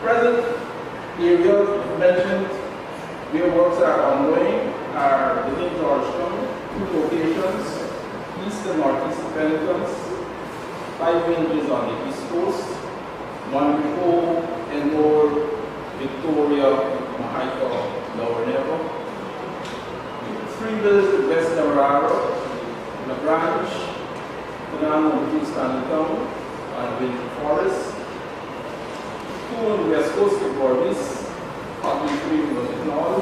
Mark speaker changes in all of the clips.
Speaker 1: present areas mentioned where works are ongoing are within Georgetown, 2 locations, east and northeast of Penitence, 5 ranges on the east coast, Monaco, Enmore, Victoria, Mahaica, Lower Neva, 3 villages in West Demerara, LaGrange, Tanano, Blue Stanley Town, and Winter Forest, 2 on the west coast of Bordeaux, Hockley Creek, Knoll,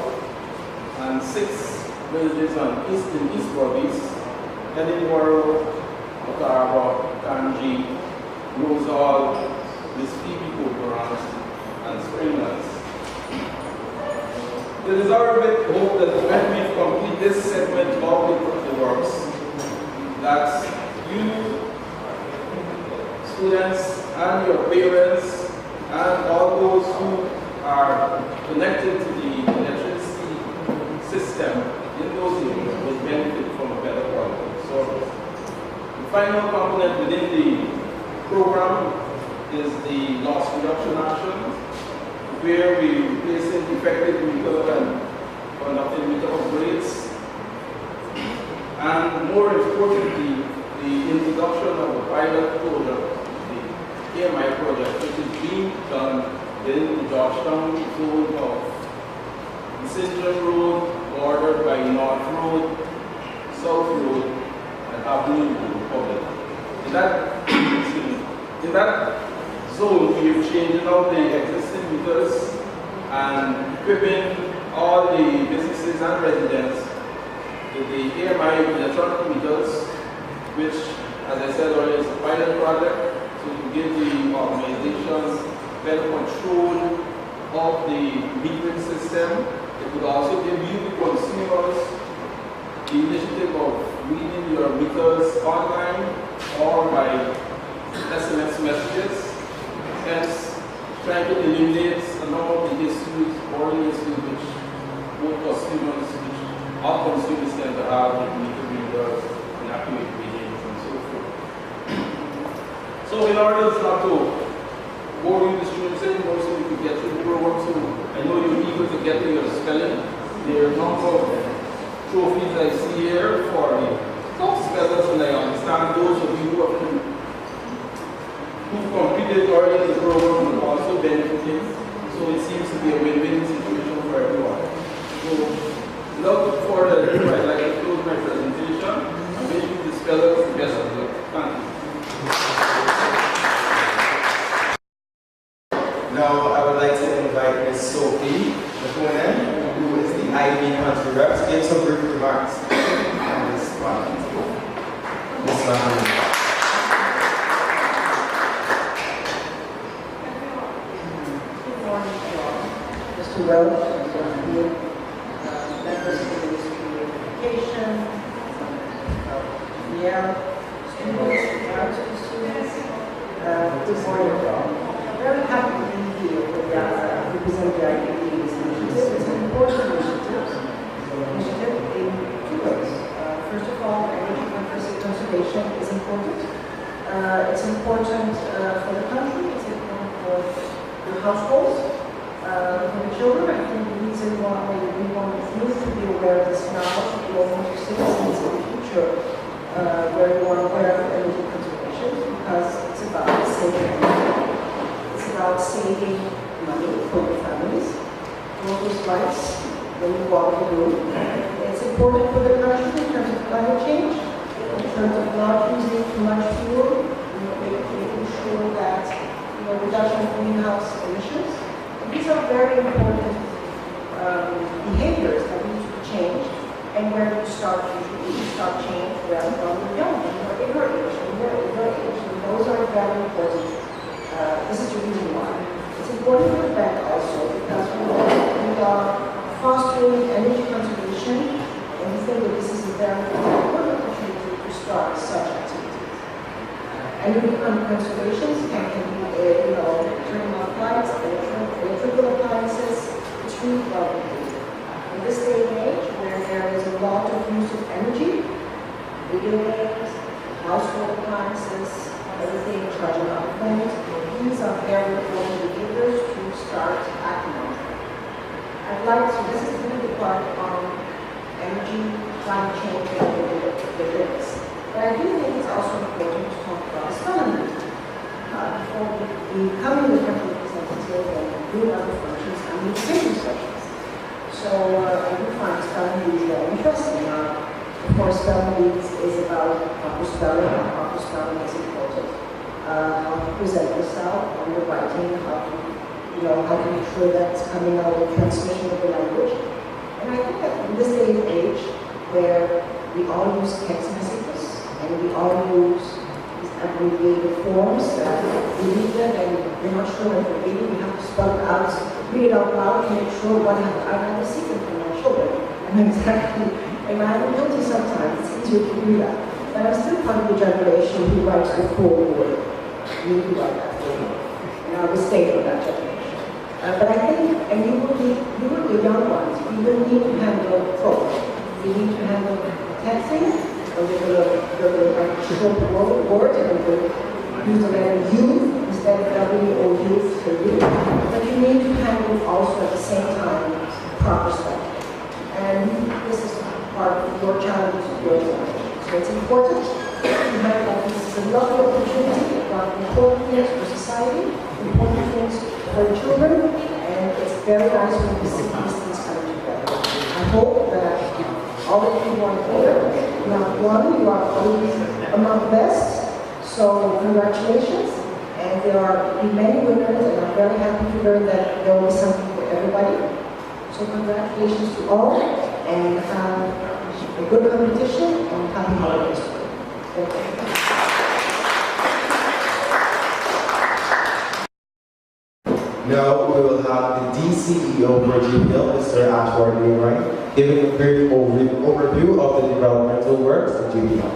Speaker 1: and 6 villages on East Bordeaux, Edinburgh, Ottawa, Kanji, Rosal, Mispigi, Courant, and Springlands. It is our hope that when we complete this segment of the works, that you, students, and your parents, and all those who are connected to the electricity system in those areas will benefit from a better quality. So, the final component within the program is the loss reduction action, where we replace defective meter and conducting meter upgrades. And more importantly, the introduction of a pilot project, the AMI project, which is being done within the Georgetown zone of the Syndrome Road, bordered by North Road, South Road, and Avenue Republic. In that zone, we have changed out the existing meters and equipping all the businesses and residents with the AMI electronic meters, which, as I said earlier, is a pilot project, so to give the organizations better control of the metering system. It would also give you, the consumers, the initiative of reading your meters online or by SMS messages, hence trying to eliminate a number of the issues or the issues which all consumers tend to have with meter readers, inaccurate readings, and so forth. So in order not to bore you the students anymore, so we could get through the program, so I know you're eager to get to your spelling. There are a number of trophies I see here for the top spellers, and I understand those of you who completed early in the program will also benefiting. So it seems to be a win-win situation for everyone. So without further ado, I'd like to close my presentation and wish you the spellers the best of luck. Thank you.
Speaker 2: Now I would like to invite Ms. Sophie Napoleon, who is the IB country rep, to give some brief remarks on this project. Ms. Napoleon.
Speaker 3: Mr. Welch, Mr. Field, members of the Ministry of Education, Yale students, graduate students, good morning. I'm very happy to be here with represent the IEP initiative. It's an important initiative in 2 ways. First of all, energy conservation is important. It's important for the country, it's important for the households. For the children, I think the reason why we want youth to be aware of this now, to be more citizens in the future, where we want aware of energy conservation, because it's about saving energy. It's about saving money for the families, workers' rights, when we walk the road. It's important for the country in terms of climate change, in terms of not using too much fuel, making sure that reduction of greenhouse emissions. These are very important behaviors that need to be changed, and where you start change when you're young, when you're in your age, and those are very important. This is the reason why. It's important for the bank also, because we are fostering energy conservation, and we think that this is a very important opportunity to start such activities. Energy conservation can be, turning off lights, electrical appliances. It's really relevant. In this day and age, where there is a lot of use of energy, video games, household appliances, everything, charging our phones, these are very important behaviors to start becoming the country representative and doing other functions, I need training sessions. So I do find spelling bees very interesting. Of course, spelling bees is about proper spelling, and proper spelling is important. How to present yourself when you're writing, how to make sure that it's coming out in transmission of the language. And I think that in this day and age, where we all use text messages, and we all use these abbreviated forms that we read them and we're not sure what we're reading, we have to spell it out, read it out loud to make sure what I have a secret from my children. And exactly, and I'm guilty sometimes, it's easier to do that. But I'm still part of the generation who writes the full word. You need to write that full word. And I was staying with that generation. But I think, and you will be the young ones, you will need to handle both. You need to handle texting, or you're going to write short words, and you're going to use the letter U instead of W or U for you. But you need to handle also at the same time proper spelling. And this is part of your challenges of your generation. So it's important to have that this is a lovely opportunity about important things for society, important things for children, and it's very nice when we see these things coming together. I hope that all of you are here. You are one, you are always among the best. So congratulations. And there are many winners, and I'm very happy to learn that there will be something for everybody. So congratulations to all, and a good competition, and happy holidays. Thank you.
Speaker 2: Now we will have the DCEO for GPL, Mr. Ashford Wainwright, giving a brief overview of the developmental works of GPL.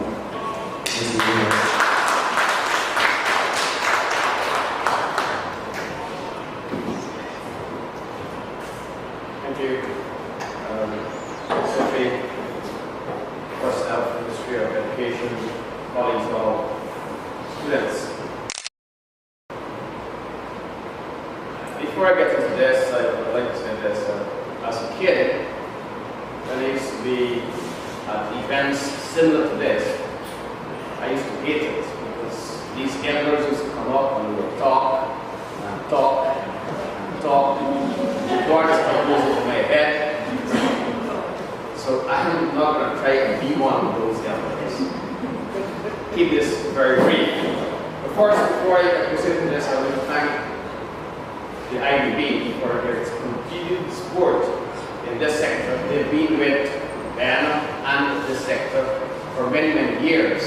Speaker 4: Thank you. Sophie, personnel from the Ministry of Education, colleagues, all students. Before I get into this, I would like to say this. As a kid, when I used to be at events similar to this, I used to hate it because these elders used to come up and we would talk and talk and talk. The words that goes over my head. So I'm not going to try and be one of those elders. Keep this very brief. But first, before I proceed to this, I would like to thank the IDB for its continued support in this sector. They've been with Guyana and this sector for many, many years.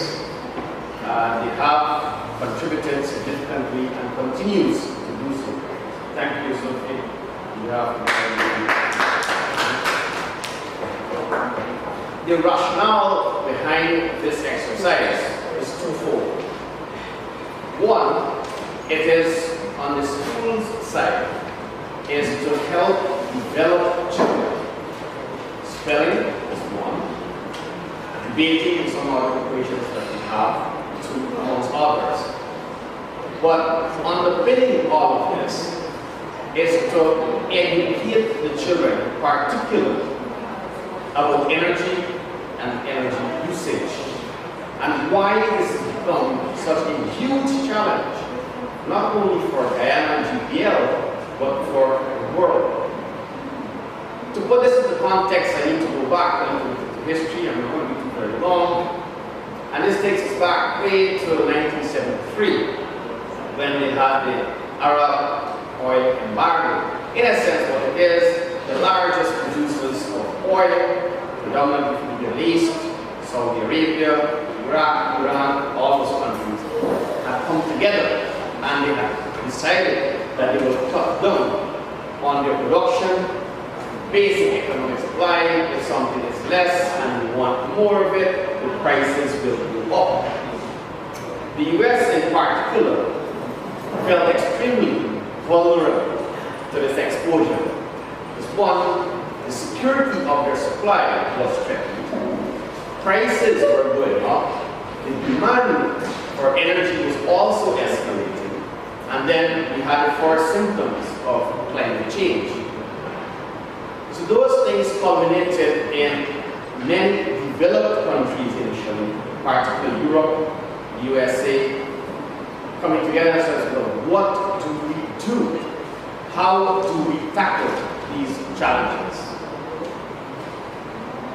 Speaker 4: They have contributed significantly and continues to do so. Thank you, Sophie. The rationale behind this exercise is twofold. One, it is on the school's side, is to help develop children. Spelling is one. Debating is some other equations that we have, two amongst others. But underpinning all of this is to educate the children, particularly about energy and energy usage, and why this has become such a huge challenge, not only for Guyana and GPL, but for the world. To put this into context, I need to go back a little bit to history. I'm not going to be too very long. And this takes us back way to 1973, when they had the Arab oil embargo. In a sense, what it is, the largest producers of oil, predominantly from the Middle East, Saudi Arabia, Iraq, Iran, all those countries, had come together and they had decided that they would cut down on their production, basic economic supply. If something is less and we want more of it, the prices will go up. The US in particular felt extremely vulnerable to this exposure. Because one, the security of their supply was threatened. Prices were going up. The demand for energy was also escalating. And then we had the first symptoms of climate change. So those things culminated in many developed countries initially, particularly Europe, USA, coming together and saying, well, what do do? How do we tackle these challenges?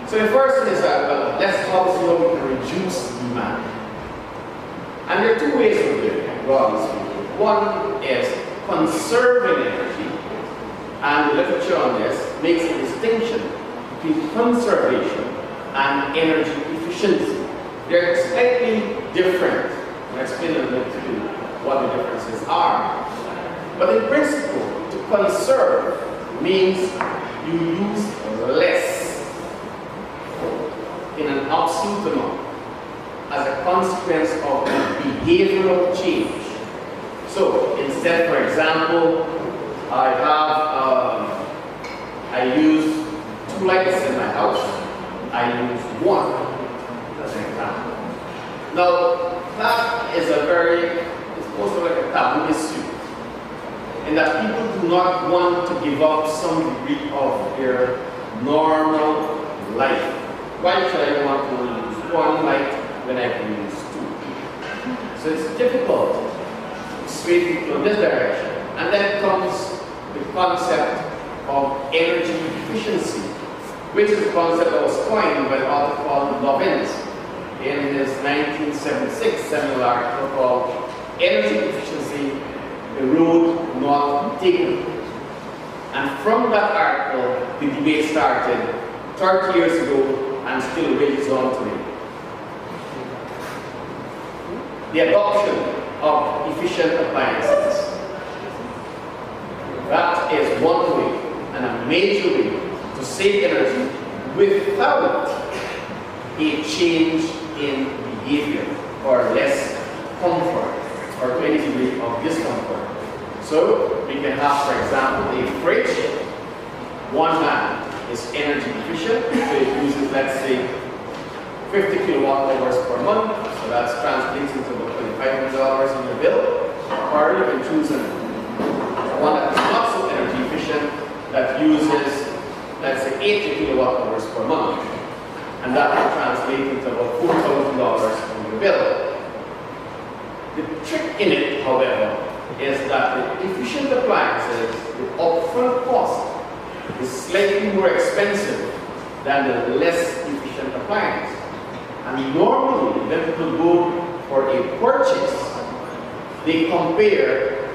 Speaker 4: So the first one is that, well, let's how we can reduce demand. And there are two ways of doing it, broadly speaking. One is conserving energy, and the literature on this makes a distinction between conservation and energy efficiency. They're slightly different. I'll explain a little bit to you what the differences are. But in principle, to conserve means you use less in an absolute amount as a consequence of behavioral change. So instead, for example, I use 2 lights in my house. I use 1 as an example. Now, that is it's also like a taboo issue, in that people do not want to give up some degree of their normal life. Why should I want to use 1 light when I can use 2? So it's difficult to sway people in this direction. And then comes the concept of energy efficiency, which is a concept that was coined by the author called Lovins in his 1976 seminal article called Energy Efficiency, The Road Not Taken. And from that article, the debate started 30 years ago and still rages on today. The adoption of efficient appliances. That is one way, and a major way, to save energy without a change in behavior or less comfort or any degree of discomfort. So we can have, for example, a fridge. One man is energy efficient, so it uses, let's say, 50 kilowatt hours per month, so that's translates into about $2,500 in your bill. Or you can choose one that is not so energy efficient, that uses, let's say, 80 kilowatt hours per month, and that will translate into about $4,000 in your bill. The trick in it, however, is that the efficient appliances, the upfront cost is slightly more expensive than the less efficient appliance. And normally, when people go for a purchase, they compare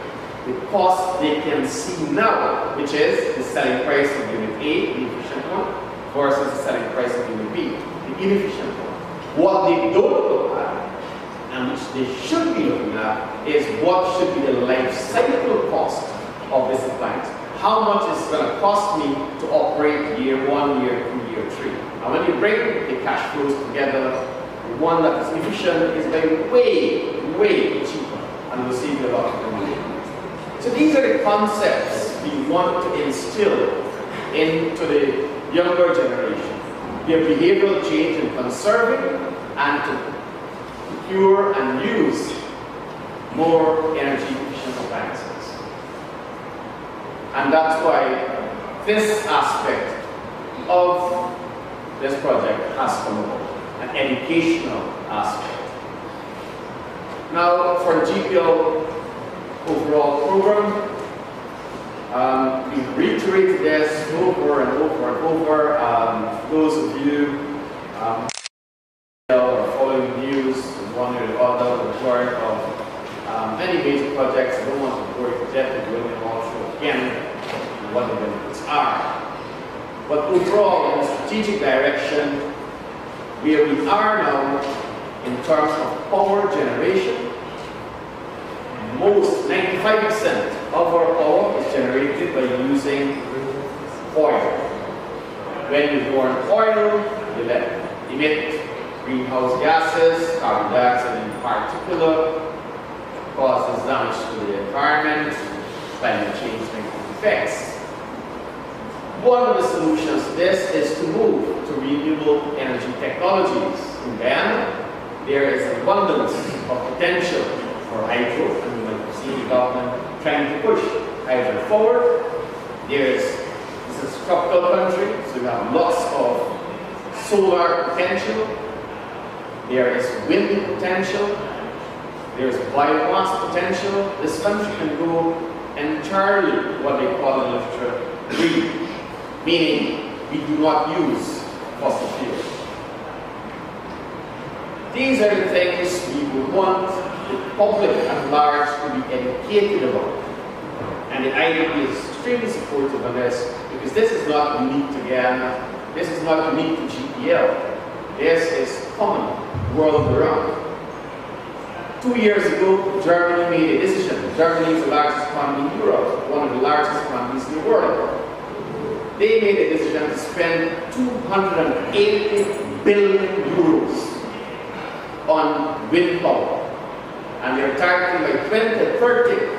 Speaker 4: the cost they can see now, which is the selling price of unit A, the efficient one, versus the selling price of unit B, the inefficient one. What they don't look at, and which they should be looking at, is what should be the life cycle cost of this appliance. How much is it going to cost me to operate year 1, year 2, year 3? And when you bring the cash flows together, the one that is efficient is by way, way cheaper, and will save you a lot of money. So these are the concepts we want to instill into the younger generation. Their behavioral change in conserving and to procure and use more energy efficient appliances. And that's why this aspect of this project has come about, an educational aspect. Now, for the GPL overall program, we've reiterated this over and over and over. Those of you are following the news, one or the other, the majority of many major projects. I don't want to bore you to death with going all through again and what the benefits are. But overall, in the strategic direction, where we are now in terms of power generation, most 95% of our power is generated by using oil. When you burn oil, you emit greenhouse gases, carbon dioxide in particular, causes damage to the environment, climate change negative effects. One of the solutions to this is to move to renewable energy technologies. In Guyana, there is an abundance of potential for hydro, and you might see the government trying to push hydro forward. This is a tropical country, so you have lots of solar potential. There is wind potential. There is biomass potential. This country can go entirely what they call in literature green, meaning we do not use fossil fuels. These are the things we would want the public at large to be educated about. And the IDP is extremely supportive of this because this is not unique to Guyana, this is not unique to GPL. This is common world around. 2 years ago, Germany made a decision. Germany is the largest economy in Europe, one of the largest economies in the world. They made a decision to spend 280 billion euros on wind power. And they're targeting by 2030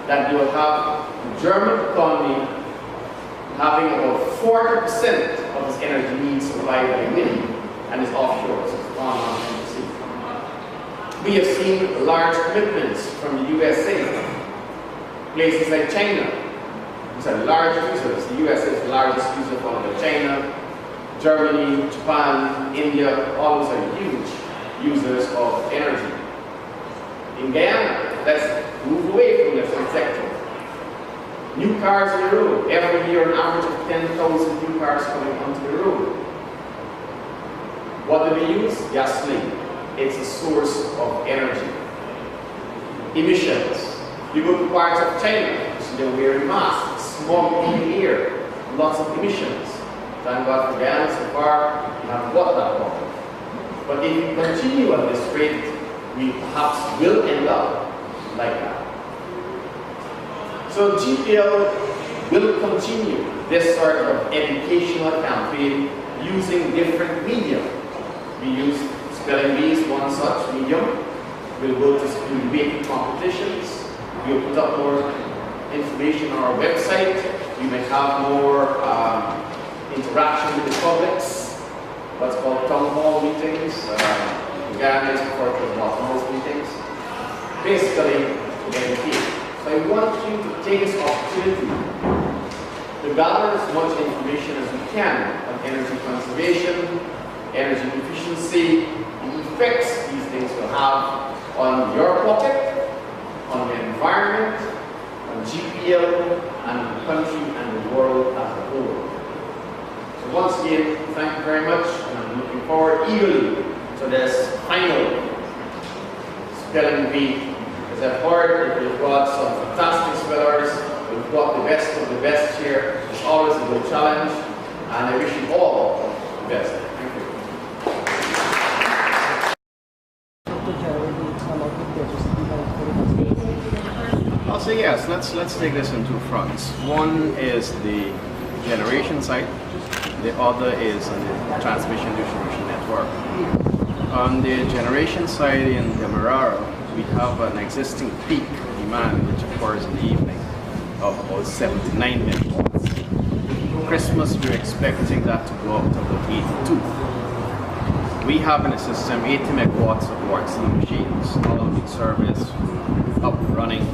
Speaker 4: that you will have the German economy having about 40% of its energy needs supplied by wind and its offshore, so it's on the sea. We have seen large commitments from the USA, places like China, which are large users. The USA is the largest user followed by China, Germany, Japan, India, all those are huge users of energy. In Guyana, let's move away from the different sector. New cars on the road. Every year, an average of 10,000 new cars coming onto the road. What do we use? Gasoline. It's a source of energy. Emissions. You go to parts of China, so they're wearing masks, smog in the air, lots of emissions. Thank God for Guyana, so far, we haven't got that problem. But if we continue at this rate, we perhaps will end up like that. So GPL will continue this sort of educational campaign using different media. We use spelling bee is one such medium. We'll go to debate competitions. We'll put up more information on our website. We may have more interaction with the publics. What's called town hall meetings. Guyana is referred to as town hall meetings. Basically, educate. So I want you to take this opportunity to gather as much information as we can on energy conservation, energy efficiency, the effects these things will have on your pocket, on the environment, on GPL, and on the country and the world as a whole. So once again, thank you very much, and I'm looking forward eagerly to this final spelling bee. As I've heard, we've got some fantastic spellers, we've got the best of the best here. It's always a good challenge, and I wish you all the best. Thank you.
Speaker 5: I'll say yes, let's take this in two fronts. One is the generation side, the other is on the transmission distribution network. On the generation side in Demerara, we have an existing peak demand which occurs in the evening of about 79 megawatts. Christmas, we're expecting that to go up to about 82. We have in the system 80 megawatts of work-seeing machines, all in service, up and running.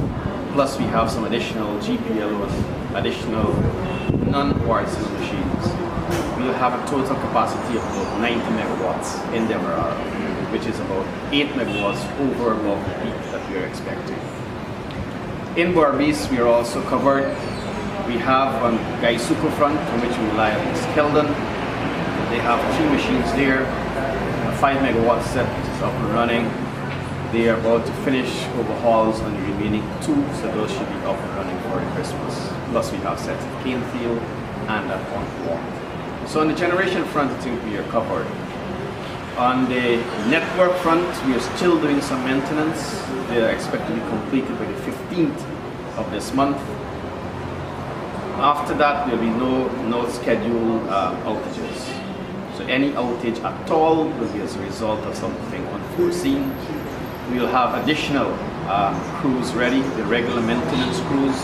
Speaker 5: Plus we have some additional GPL and additional non-work-seeing machines. We'll have a total capacity of about 90 megawatts in Demerara, which is about 8 megawatts over above the peak that we are expecting. In Berbice, we are also covered. We have on Gaisuku front, from which we rely on Skeldon. They have 2 machines there, a 5 megawatt set which is up and running. They are about to finish overhauls on the remaining 2, so those should be up and running for Christmas. Plus we have sets at Canefield and at Point Walk. So on the generation front, I think we are covered. On the network front, we are still doing some maintenance. They are expected to be completed by the 15th of this month. After that, there will be no scheduled outages. So any outage at all will be as a result of something unforeseen. We will have additional crews ready. The regular maintenance crews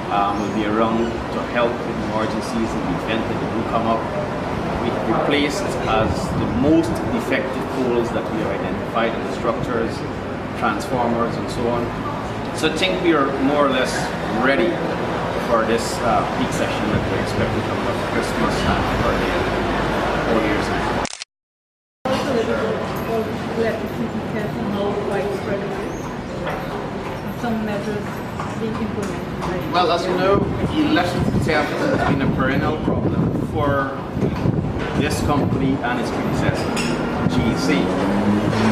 Speaker 5: will be around to help with emergencies in the event that they do come up. We have replaced as the most defective poles that we have identified in the structures, transformers and so on. So I think we are more or less ready for this peak session that we're expecting coming up for Christmas and for the whole year's end.
Speaker 6: We have to be careful how widespread it is. Some measures being implemented.
Speaker 5: Well, as you know, electricity theft has been a perennial problem for this company and its predecessor, GEC.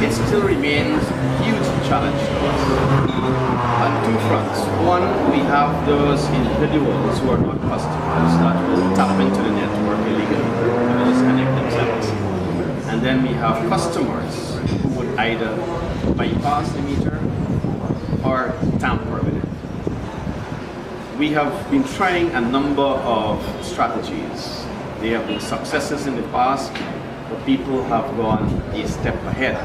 Speaker 5: It still remains a huge challenge to us on two fronts. One, we have those individuals who are not customers that will tap into the network illegally and will disconnect themselves. And then we have customers who would either bypass the meter or tamper with it. We have been trying a number of strategies. There have been successes in the past, but people have gone a step ahead.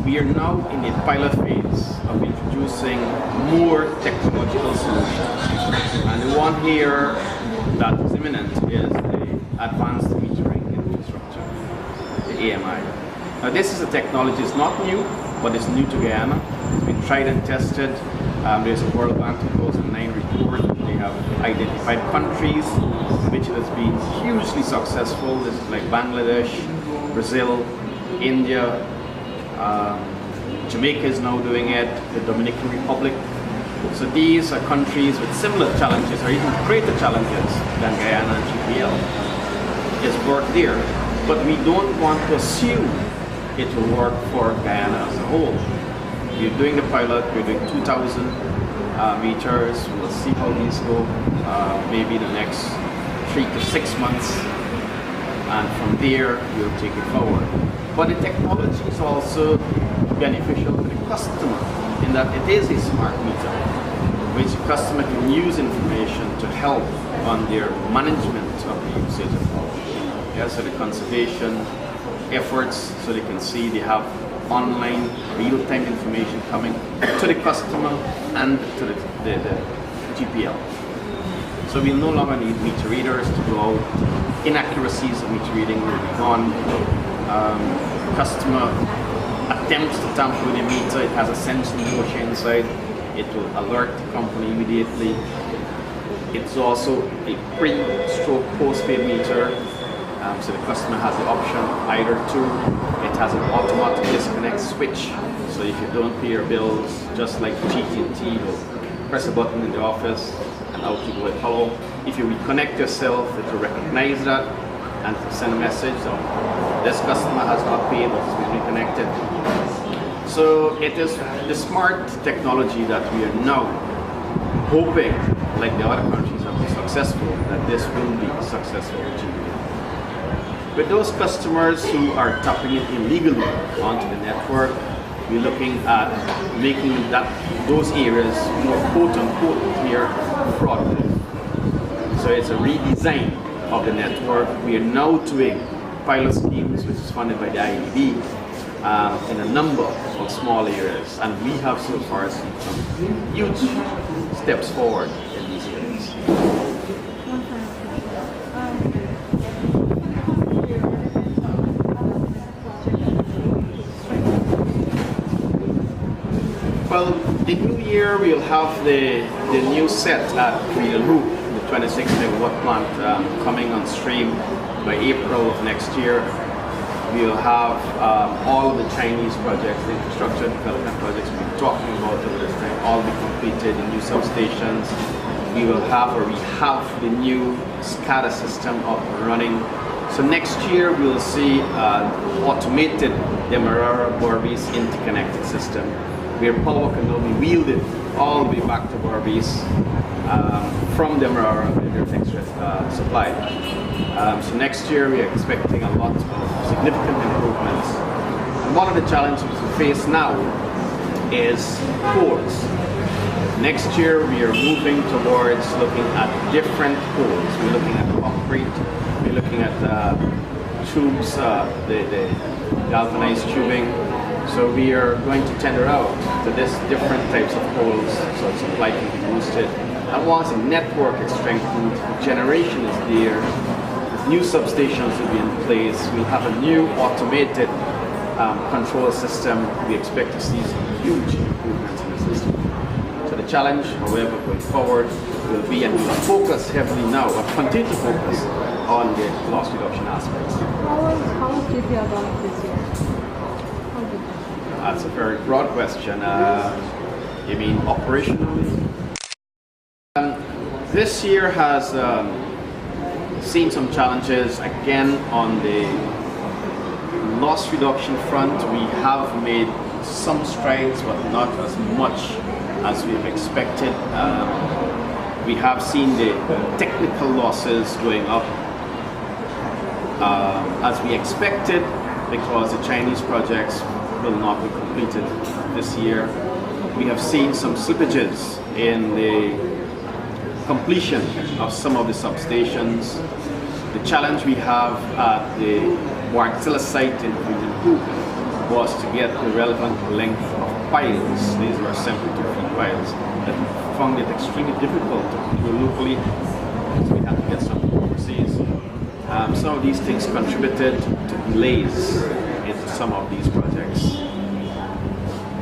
Speaker 5: We are now in a pilot phase of introducing more technological solutions. And the one here that is imminent is the Advanced Metering Infrastructure, the AMI. Now this is a technology, it's not new, but it's new to Guyana. It's been tried and tested. There's a World Bank 2009 report. They have identified countries which has been hugely successful. This is like Bangladesh, Brazil, India, Jamaica is now doing it, the Dominican Republic. So these are countries with similar challenges or even greater challenges than Guyana and GPL. It's worked there, but we don't want to assume it will work for Guyana as a whole. We're doing the pilot, we're doing 2,000 meters, we'll see how these go, maybe the next 3 to 6 months, and from there we'll take it forward. But the technology is also beneficial to the customer in that it is a smart meter, which the customer can use information to help on their management of the usage of power. Yeah, so the conservation efforts, so they can see they have online real-time information coming to the customer and to the GPL. So we'll no longer need meter readers to go out. Inaccuracies of meter reading will be gone. Customer attempts to tamper with the meter, it has a sensory motion inside. It will alert the company immediately. It's also a pre-stroke post-paid meter. So the customer has the option either to, it has an automatic disconnect switch. So if you don't pay your bills, just like GT&T, you'll press a button in the office and out you go with power. If you reconnect yourself, it will recognize that and send a message. So this customer has not paid, but has been reconnected. So it is the smart technology that we are now hoping, like the other countries have been successful, that this will be successful in GPL. With those customers who are tapping it illegally onto the network, we're looking at making those areas more quote-unquote clear fraud-proof. So it's a redesign of the network. We are now doing pilot schemes, which is funded by the IDB, in a number of small areas, and we have so far seen some huge steps forward in these areas. Well, the new year we'll have the new set at Real Loop, the 26 megawatt plant coming on stream by April of next year. We'll have all of the Chinese projects, the infrastructure development projects we've been talking about over this time, all be completed, the new substations. We will have, or we have, the new SCADA system up and running. So next year we'll see automated Demerara Berbice interconnected system, where power can now be wielded all the way back to Berbice from Demerara with their fixed supply. So next year we are expecting a lot of significant improvements. And one of the challenges we face now is poles. Next year we are moving towards looking at different poles. We're looking at concrete, we're looking at tubes, the galvanized tubing. So we are going to tender out to this different types of poles so supply can be boosted. And once the network is strengthened, the generation is there, new substations will be in place, we'll have a new automated control system. We expect to see some huge improvements in the system. So the challenge, however, going forward will be, and we will focus heavily now, or continue to focus on the loss reduction aspects.
Speaker 6: How is GPL going this year?
Speaker 5: That's a very broad question. You mean operationally? This year has seen some challenges again on the loss reduction front. We have made some strides, but not as much as we've expected. We have seen the technical losses going up as we expected, because the Chinese projects will not be completed this year. We have seen some slippages in the completion of some of the substations. The challenge we have at the Warrantilla site in Region 2 was to get the relevant length of piles. These were 72 feet piles that we found it extremely difficult to procure locally, so we had to get some overseas. Some of these things contributed to delays in some of these projects.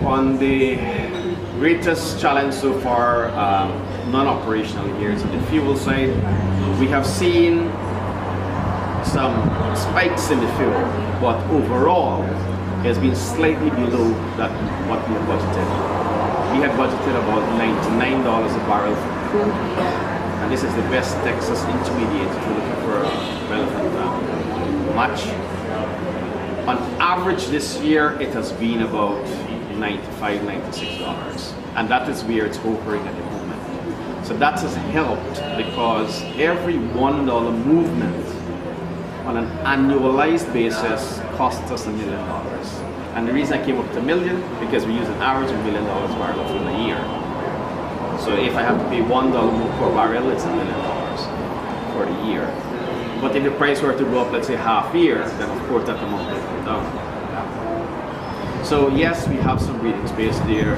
Speaker 5: On the greatest challenge so far, non-operational here, is on the fuel side. We have seen some spikes in the fuel, but overall it has been slightly below what we had budgeted. We had budgeted about $99 a barrel for crude, and this is the West Texas Intermediate if you're looking for a relevant match. On average this year, it has been about $95, $96, and that is where it's hovering at the moment. So that has helped, because every $1 movement on an annualized basis costs us $1 million. And the reason I came up to $1 million, because we use an average of $1 million barrel for the year. So if I have to pay $1 more per barrel, it's $1 million for the year. But if the price were to go up, let's say half year, then of course that amount will come down. So yes, we have some breathing space there.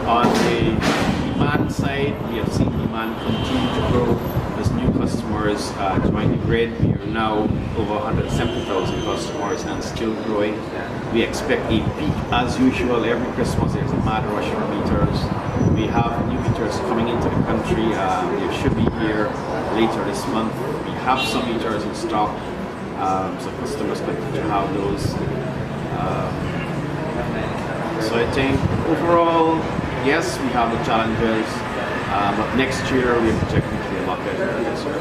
Speaker 5: On the demand side, we have seen demand continue to grow as new customers join the grid. We are now over 170,000 customers and still growing. We expect a peak as usual. Every Christmas there's a mad rush for meters. We have new meters coming into the country. They should be here later this month. We have some meters in stock, so customers continue to have those. So I think overall, yes, we have the challenges, but next year we are projecting to be a lot better than this year.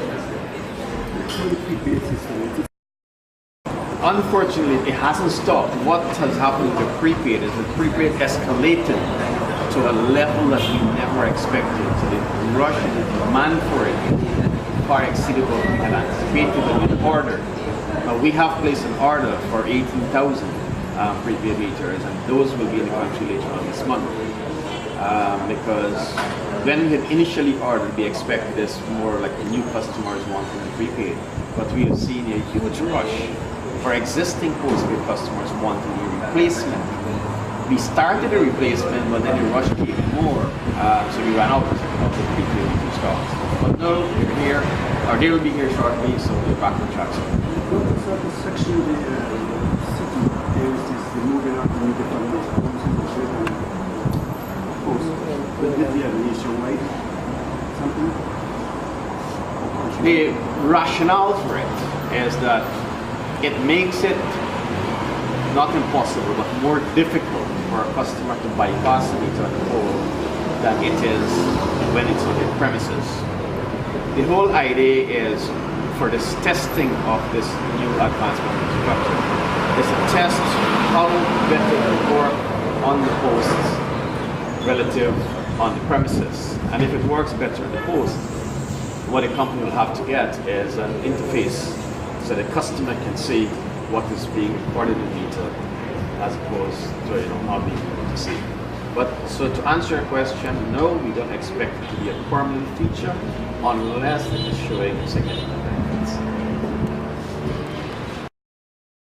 Speaker 5: Unfortunately, it hasn't stopped. What has happened with the prepaid is the prepaid escalated to a level that we never expected. So the rush and the demand for it far exceeded what we had anticipated when we ordered. We have placed an order for 18,000 prepaid meters, and those will be in the country later on this month. Because when we had initially ordered, we expected this more like the new customers wanting the prepaid, but we have seen a huge rush for existing postpaid customers wanting a replacement. We started a replacement, but then the rush came more, so we ran out of the prepaid meter stocks. But no, they're here, or they will be here shortly, so we're back on track.
Speaker 7: Section of the city, there is this moving up in the but did we have an nationwide something?
Speaker 5: The rationale for it is that it makes it not impossible, but more difficult for a customer to bypass the meter at the pole than it is when it's on the premises. The whole idea is for this testing of this new advanced meter structure is to test how better it will work on the posts relative on the premises. And if it works better at the post, what a company will have to get is an interface so the customer can see what is being recorded in the meter as opposed to not being able to see. But so to answer your question, no, we don't expect it to be a permanent feature unless it is showing significant